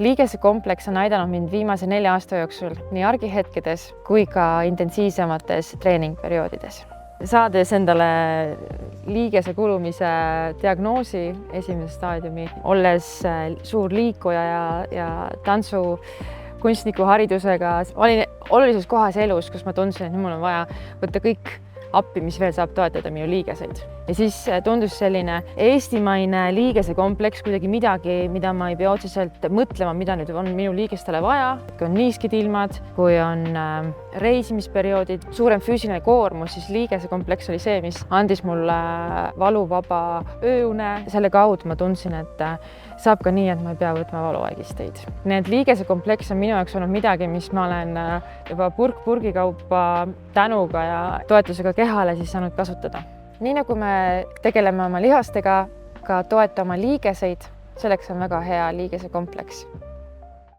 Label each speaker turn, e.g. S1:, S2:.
S1: Liigesekompleks on aidanud mind viimase 4 aasta jooksul nii argihetkedes kui ka intensiivsemates treeningperioodides. Saades endale liigese kulumise diagnoosi esimese staadiumi, olles suur liikuja ja tantsukunstniku haridusega, olin olulises kohas elus, kus ma tundsin, et mul on vaja võtta kõik appi, mis veel saab toetada minu liigeseid. Ja siis tundus selline eestimaine liigesekompleks kuidagi midagi, mida ma ei pea otseselt mõtlema, mida nüüd on minu liigestele vaja. Kui on niisked ilmad, kui on reisimisperioodid, suurem füüsiline koormus, siis liigesekompleks oli see, mis andis mulle valuvaba ööune. Selle kaudu ma tundsin, et saab ka nii, et ma ei pea võtma valuvaigisteid. Need liigesekompleks on minu jaoks olnud midagi, mis ma olen juba purgi kaupa tänuga ja toetusega kehale siis saanud kasutada. Nii nagu me tegeleme oma lihastega, ka toetama liigeseid, selleks on väga hea liigesekompleks.